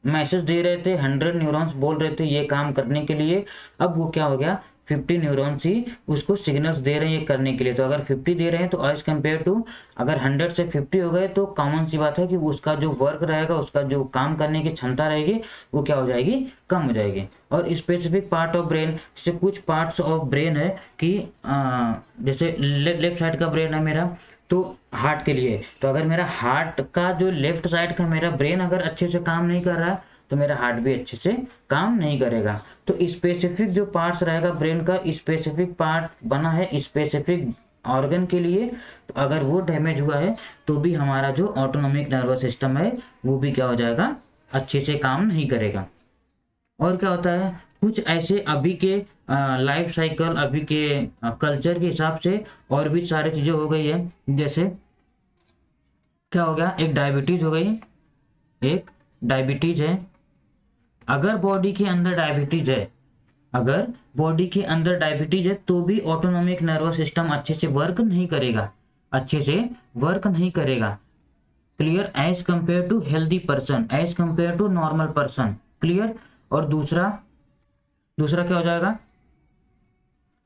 मैसेज दे रहे थे, 100 न्यूरॉन्स बोल रहे थे ये काम करने के लिए, अब वो क्या हो गया, 50 न्यूरॉन्स ही उसको सिग्नल्स दे रहे हैं ये करने के लिए। तो अगर 50 दे रहे हैं तो एज कम्पेयर टू अगर 100 से 50 हो गए तो कॉमन सी बात है कि उसका जो वर्क रहेगा, उसका जो काम करने की क्षमता रहेगी वो क्या हो जाएगी, कम हो जाएगी। और स्पेसिफिक पार्ट ऑफ ब्रेन, जैसे कुछ पार्ट्स ऑफ ब्रेन है कि जैसे लेफ्ट साइड का ब्रेन है मेरा, तो हार्ट के लिए, तो अगर मेरा हार्ट का जो लेफ्ट साइड का मेरा ब्रेन अगर अच्छे से काम नहीं कर रहा है तो मेरा हार्ट भी अच्छे से काम नहीं करेगा। तो स्पेसिफिक जो पार्ट्स रहेगा ब्रेन का, स्पेसिफिक पार्ट बना है स्पेसिफिक ऑर्गन के लिए, तो अगर वो डैमेज हुआ है तो भी हमारा जो ऑटोनॉमिक नर्वस सिस्टम है वो भी क्या हो जाएगा, अच्छे से काम नहीं करेगा। और क्या होता है, कुछ ऐसे अभी के लाइफ साइकिल, अभी के कल्चर के हिसाब से और भी सारी चीज़ें हो गई है। जैसे क्या हो गया, एक डायबिटीज हो गई, एक डायबिटीज है। अगर बॉडी के अंदर डायबिटीज है, अगर बॉडी के अंदर डायबिटीज है तो भी ऑटोनॉमिक नर्वस सिस्टम अच्छे से वर्क नहीं करेगा, अच्छे से वर्क नहीं करेगा। Clear, as compare to healthy person, as compare to normal person. Clear. और दूसरा दूसरा क्या हो जाएगा,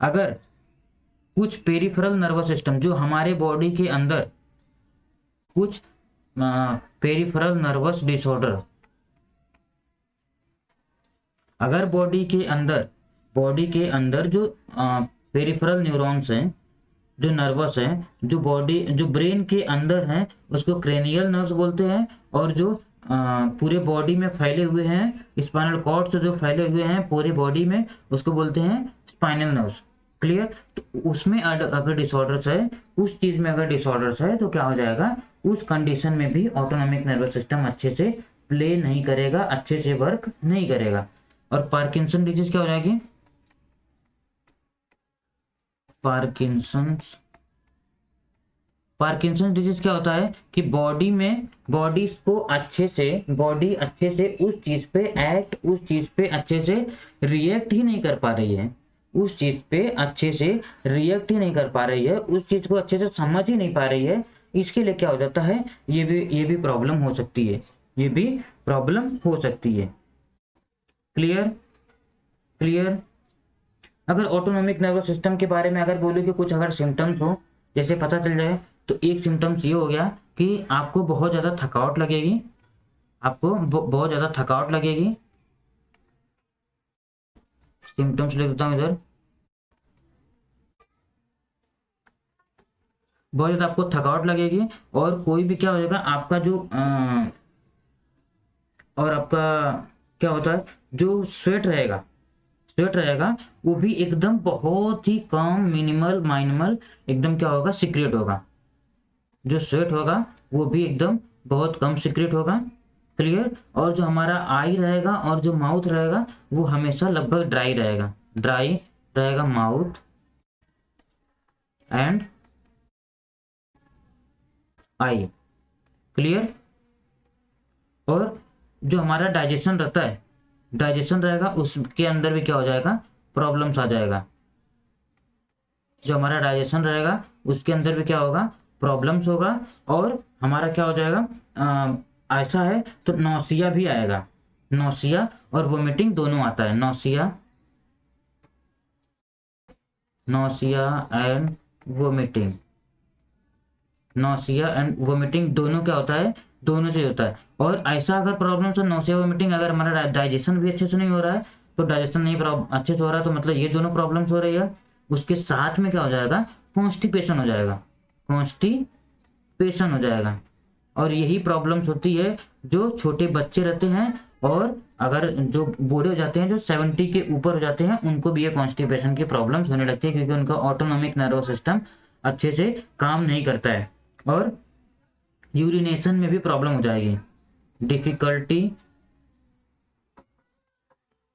अगर कुछ पेरिफेरल नर्वस सिस्टम जो हमारे बॉडी के अंदर कुछ पेरिफेरल नर्वस डिसऑर्डर, अगर बॉडी के अंदर जो पेरिफेरल न्यूरॉन्स हैं, जो नर्वस हैं, जो बॉडी जो ब्रेन के अंदर हैं उसको क्रेनियल नर्व्स बोलते हैं, और जो पूरे बॉडी में फैले हुए हैं, स्पाइनल कॉर्ड से जो फैले हुए हैं पूरे बॉडी में, उसको बोलते हैं स्पाइनल नर्व्स। क्लियर। तो उसमें अगर डिसऑर्डर्स है, उस चीज में अगर डिसऑर्डर्स है तो क्या हो जाएगा, उस कंडीशन में भी ऑटोनॉमिक नर्वस सिस्टम अच्छे से प्ले नहीं करेगा, अच्छे से वर्क नहीं करेगा। और पार्किंसन डिजीज क्या हो जाएगी, पार्किंसंस डिजीज क्या होता है कि बॉडी में, बॉडी अच्छे से उस चीज पे एक्ट, उस चीज पे अच्छे से रिएक्ट ही नहीं कर पा रही है, उस चीज पे अच्छे से रिएक्ट ही नहीं कर पा रही है, उस चीज को अच्छे से समझ ही नहीं पा रही है। इसके लिए क्या हो जाता है, ये भी प्रॉब्लम हो सकती है, ये भी प्रॉब्लम हो सकती है। क्लियर। क्लियर। अगर ऑटोनॉमिक नर्वस सिस्टम के बारे में अगर बोलो कि कुछ अगर सिम्टम्स हो, जैसे पता चल जाए, तो एक सिम्टम्स ये हो गया कि आपको बहुत ज़्यादा थकावट लगेगी, आपको बहुत ज़्यादा थकावट लगेगी। सिम्टम्स लिख देता हूँ इधर, बहुत ज़्यादा आपको थकावट लगेगी, और कोई भी क्या हो जाएगा आपका जो और आपका क्या होता है, जो स्वेट रहेगा वो भी एकदम बहुत ही कम, मिनिमल एकदम क्या होगा, सीक्रेट होगा। जो स्वेट होगा वो भी एकदम बहुत कम सीक्रेट होगा। क्लियर। और जो हमारा आई रहेगा और जो माउथ रहेगा वो हमेशा लगभग ड्राई रहेगा माउथ एंड आई। क्लियर। और जो हमारा डाइजेशन रहेगा उसके अंदर भी क्या हो जाएगा, प्रॉब्लम्स आ जाएगा। जो हमारा डाइजेशन रहेगा उसके अंदर भी क्या होगा, प्रॉब्लम्स होगा। और हमारा क्या हो जाएगा, ऐसा है तो नौसिया भी आएगा, नौसिया और वोमिटिंग दोनों आता है, नौसिया एंड वोमिटिंग दोनों क्या होता है, दोनों से होता है। और ऐसा अगर प्रॉब्लम है नौसिया वोमिटिंग, अगर हमारा डाइजेशन भी अच्छे से नहीं हो रहा है, तो डाइजेशन नहीं अच्छे से हो रहा है तो मतलब ये दोनों प्रॉब्लम्स हो रही है, उसके साथ में क्या हो जाएगा, कॉन्स्टिपेशन हो जाएगा। और यही प्रॉब्लम्स होती है जो छोटे बच्चे रहते हैं, और अगर जो बूढ़े हो जाते हैं, जो 70 के ऊपर हो जाते हैं, उनको भी ये कॉन्स्टिपेशन की प्रॉब्लम्स होने लगती है, क्योंकि उनका ऑटोनॉमिक नर्वस सिस्टम अच्छे से काम नहीं करता है। और यूरिनेशन में भी प्रॉब्लम हो जाएगी,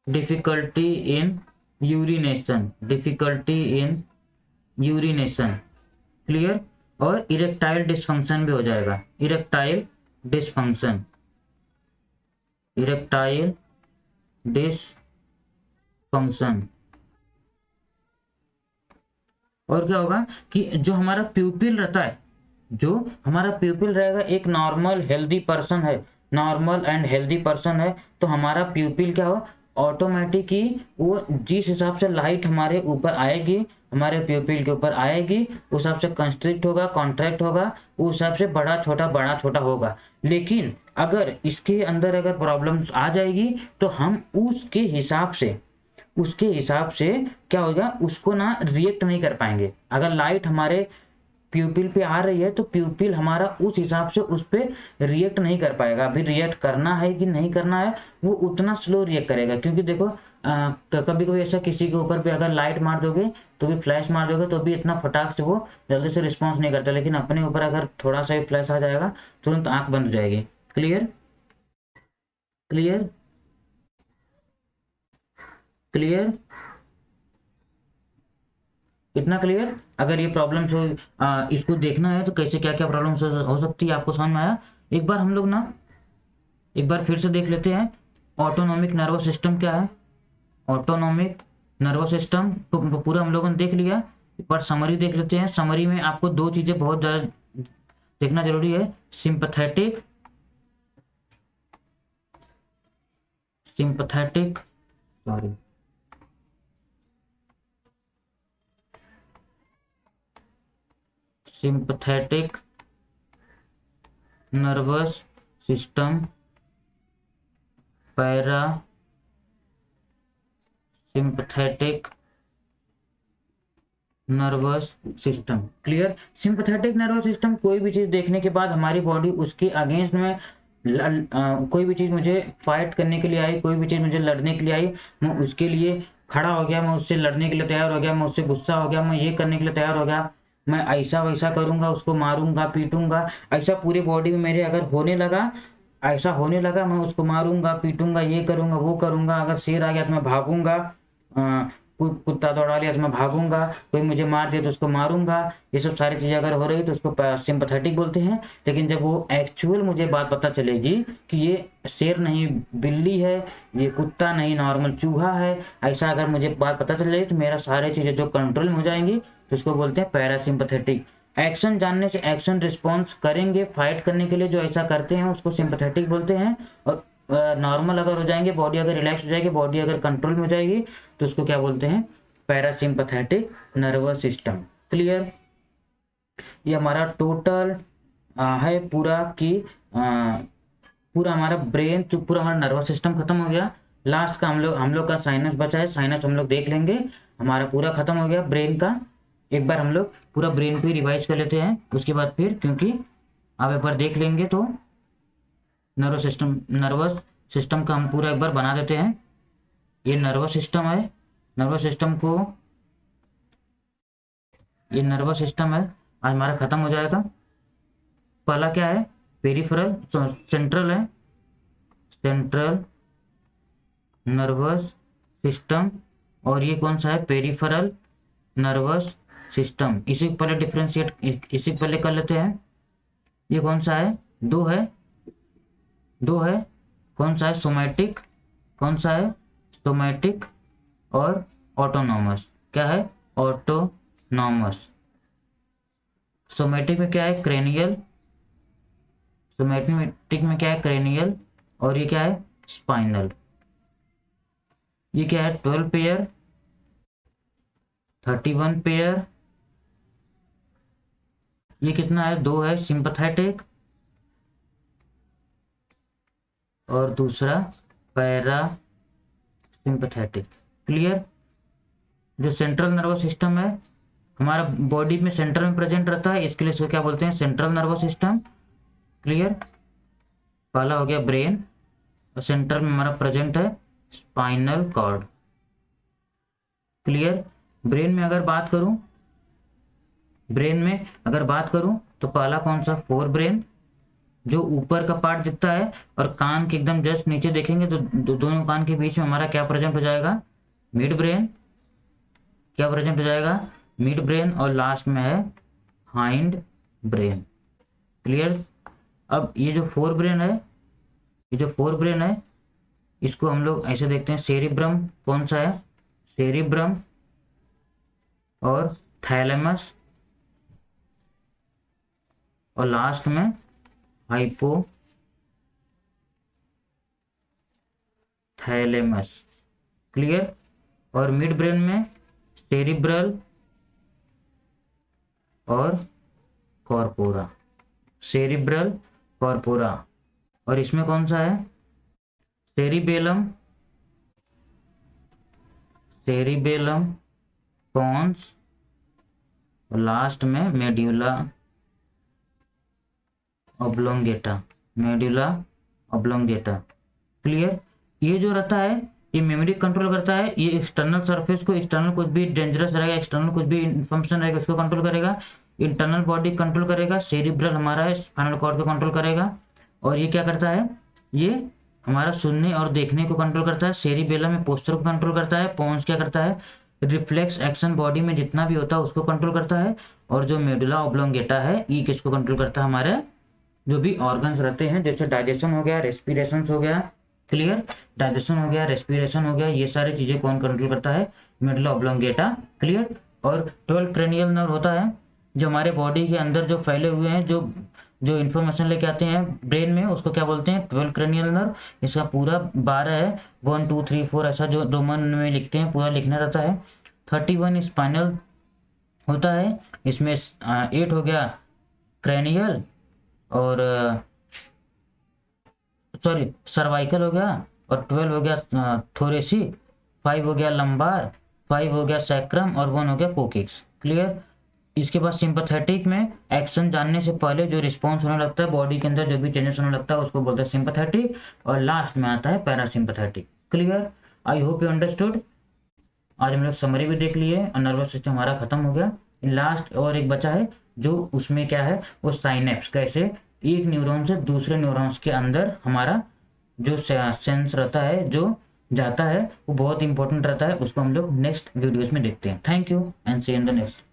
डिफिकल्टी इन यूरिनेशन। क्लियर। और इरेक्टाइल डिस्फंक्शन भी हो जाएगा, इरेक्टाइल डिस्फंक्शन। और क्या होगा कि जो हमारा प्यूपिल रहता है, जो हमारा प्यूपिल रहेगा एक नॉर्मल हेल्दी पर्सन है, नॉर्मल एंड हेल्दी पर्सन है, तो हमारा प्यूपिल क्या हो, ऑटोमेटिक ही वो जिस हिसाब से लाइट हमारे ऊपर आएगी, हमारे प्यूपिल के ऊपर आएगी, उस हिसाब से कंस्ट्रिक्ट होगा, कॉन्ट्रैक्ट होगा, उस हिसाब से बड़ा छोटा होगा। लेकिन अगर इसके अंदर अगर प्रॉब्लम्स आ जाएगी तो हम उसके हिसाब से क्या होगा, उसको ना रिएक्ट नहीं कर पाएंगे। अगर लाइट हमारे प्यूपिल पे आ रही है तो प्यूपिल हमारा उस हिसाब से उस पर रिएक्ट नहीं कर पाएगा। अभी रिएक्ट करना है कि नहीं करना है, वो उतना स्लो रिएक्ट करेगा। क्योंकि देखो कभी कभी ऐसा किसी के ऊपर पे अगर लाइट मार दोगे तो भी, फ्लैश मार दोगे तो भी इतना फटाक से वो जल्दी से रिस्पॉन्स नहीं करता। लेकिन अपने ऊपर अगर थोड़ा सा भी फ्लैश आ जाएगा तुरंत आंख बंद हो जाएगी। क्लियर क्लियर क्लियर, इतना क्लियर। अगर ये प्रॉब्लम्स हो, इसको देखना है तो कैसे क्या क्या प्रॉब्लम्स हो सकती है, आपको समझ में आया। एक बार हम लोग ना एक बार फिर से देख लेते हैं ऑटोनॉमिक नर्वस सिस्टम क्या है। ऑटोनॉमिक नर्वस सिस्टम तो पूरा हम लोगों ने देख लिया। एक बार समरी देख लेते हैं। समरी में आपको दो चीजें बहुत ज़्यादा देखना जरूरी है, sympathetic sorry sympathetic nervous system, para sympathetic nervous system. Clear. Sympathetic nervous system, कोई भी चीज देखने के बाद हमारी बॉडी उसके अगेंस्ट में कोई भी चीज मुझे फाइट करने के लिए आई, कोई भी चीज मुझे लड़ने के लिए आई, मैं उसके लिए खड़ा हो गया, मैं उससे लड़ने के लिए तैयार हो गया, मैं उससे गुस्सा हो गया, मैं ये करने के लिए तैयार हो गया, मैं ऐसा वैसा करूंगा, उसको मारूंगा पीटूंगा, ऐसा पूरी बॉडी में मेरे अगर होने लगा, ऐसा होने लगा, मैं उसको मारूंगा पीटूंगा, ये करूंगा वो करूंगा। अगर शेर आ गया तो मैं भागूंगा, कुत्ता दौड़ा लिया तो मैं भागूंगा, कोई मुझे मार दिया तो उसको मारूंगा। ये सब सारी चीजें अगर हो रही तो उसको सिंपैथेटिक बोलते हैं। लेकिन जब वो एक्चुअल मुझे बात पता चलेगी कि ये शेर नहीं बिल्ली है, ये कुत्ता नहीं नॉर्मल चूहा है, ऐसा अगर मुझे बात पता चल जाएगी तो मेरा सारी चीजें जो कंट्रोल में हो जाएंगी, तो उसको बोलते हैं पैरासिम्पैथेटिक। एक्शन जानने से एक्शन रिस्पॉन्स करेंगे फाइट करने के लिए, जो ऐसा करते हैं उसको सिंपैथेटिक बोलते हैं। और नॉर्मल अगर हो जाएंगे, बॉडी अगर रिलैक्स हो जाएगी, बॉडी अगर कंट्रोल में हो जाएगी, तो उसको क्या बोलते हैं, पैरासिम्पैथेटिक नर्वस सिस्टम। क्लियर। ये हमारा टोटल है पूरा की पूरा हमारा ब्रेन, तो पूरा हमारा नर्वस सिस्टम खत्म हो गया। लास्ट का हम लोग का साइनस बचा है, साइनस हम लोग देख लेंगे। हमारा पूरा खत्म हो गया ब्रेन का। एक बार हम लोग पूरा ब्रेन को ही रिवाइज कर लेते हैं, उसके बाद फिर, क्योंकि आप एक बार देख लेंगे तो नर्वस सिस्टम का हम पूरा एक बार बना देते हैं। ये नर्वस सिस्टम है, नर्वस सिस्टम को, ये नर्वस सिस्टम है, आज हमारा खत्म हो जाएगा। पहला क्या है, पेरिफेरल, सेंट्रल है, सेंट्रल नर्वस सिस्टम। और ये कौन सा है, पेरिफेरल नर्वस सिस्टम। इसी को पहले डिफ्रेंशिएट, इसी को पहले कर लेते हैं। ये कौन सा है, दो है, कौन सा है, सोमैटिक, कौन सा है, सोमैटिक और ऑटोनॉमस। क्या है, ऑटोनॉमस। सोमैटिक में क्या है, क्रेनियल, सोमैटिक में क्या है, क्रेनियल। और ये क्या है, स्पाइनल। ये क्या है, 12 पेयर, 31 पेयर। ये कितना है, दो है, सिंपैथेटिक और दूसरा पैरा सिंपैथेटिक। क्लियर। जो सेंट्रल नर्वस सिस्टम है हमारा बॉडी में सेंटर में प्रेजेंट रहता है, इसके लिए इसको क्या बोलते हैं, सेंट्रल नर्वस सिस्टम। क्लियर। पहला हो गया ब्रेन, और सेंटर में हमारा प्रेजेंट है स्पाइनल कॉर्ड। क्लियर। ब्रेन में अगर बात करूं तो पहला कौन सा, फोर ब्रेन, जो ऊपर का पार्ट दिखता है, और कान के एकदम जस्ट नीचे देखेंगे तो दोनों कान के बीच में हमारा क्या प्रेजेंट हो जाएगा, मिड ब्रेन। क्या प्रेजेंट हो जाएगा, मिड ब्रेन। और लास्ट में है हाइंड ब्रेन। क्लियर। अब ये जो फोर ब्रेन है, इसको हम लोग ऐसे देखते हैं, सेरिब्रम कौन सा है, सेरिब्रम और थैलेमस, और लास्ट में हाइपोथैलेमस। क्लियर। और मिड ब्रेन में सेरिब्रल और कॉर्पोरा, सेरिब्रल कॉर्पोरा। और इसमें कौन सा है? सेरिबेलम, सेरिबेलम पॉन्स, और लास्ट में medulla oblongata, medulla oblongata. Clear. ये जो रहता है ये मेमोरी कंट्रोल करता है, ये एक्सटर्नल सरफेस को, एक्सटर्नल कुछ भी डेंजरस रहेगा, एक्सटर्नल कुछ भी इन्फॉर्मेशन रहेगा उसको कंट्रोल करेगा, इंटरनल बॉडी कंट्रोल करेगा, सेरिब्रल हमारा है स्पाइनल कॉर्ड को कंट्रोल करेगा। और ये क्या करता है? ये हमारा सुनने और देखने को कंट्रोल करता है। सेरिबेलम में पोस्चर को कंट्रोल करता है। पोन्स क्या करता है? रिफ्लेक्स एक्शन बॉडी में जितना भी होता है उसको कंट्रोल करता है। और जो मेडुला ऑब्लोंगेटा है ये किसको कंट्रोल करता है? हमारे जो भी ऑर्गन्स रहते हैं, जैसे डाइजेशन हो गया, रेस्पिरेशन हो गया। क्लियर। डाइजेशन हो गया, रेस्पिरेशन हो गया, ये सारी चीजें कौन कंट्रोल करता है? Medulla oblongata. क्लियर। और 12 क्रेनियल नर्व होता है जो हमारे बॉडी के अंदर जो फैले हुए हैं, जो जो इन्फॉर्मेशन लेके आते हैं ब्रेन में, उसको क्या बोलते हैं? 12 क्रेनियल नर्व। इसका पूरा 12 है, 1 2 3 4 ऐसा जो रोमन में लिखते हैं, पूरा लिखना रहता है। 31 स्पाइनल होता है, इसमें 8 हो गया क्रेनियल, और सॉरी सर्वाइकल हो गया, और 12 हो गया थोरेसिक, 5 हो गया लंबार, 5 हो गया सैक्रम, और 1 हो गया कोकिक्स। क्लियर। इसके बाद सिंपैथेटिक में एक्शन जानने से पहले जो रिस्पॉन्स होने लगता है बॉडी के अंदर, जो भी चेंजेस होने लगता है उसको बोलते हैं सिंपैथेटिक, और लास्ट में आता है parasympathetic. Clear. I hope you understood. आज हम लोग समरी भी देख लिए और नर्वस सिस्टम हमारा खत्म हो गया। लास्ट और एक बचा है जो उसमें क्या है, वो साइनेप्स, कैसे एक न्यूरॉन से दूसरे न्यूरॉन्स के अंदर हमारा जो सेंस रहता है, जो जाता है, वो बहुत इंपॉर्टेंट रहता है। उसको हम लोग नेक्स्ट वीडियोज में देखते हैं। Thank you and see in the next.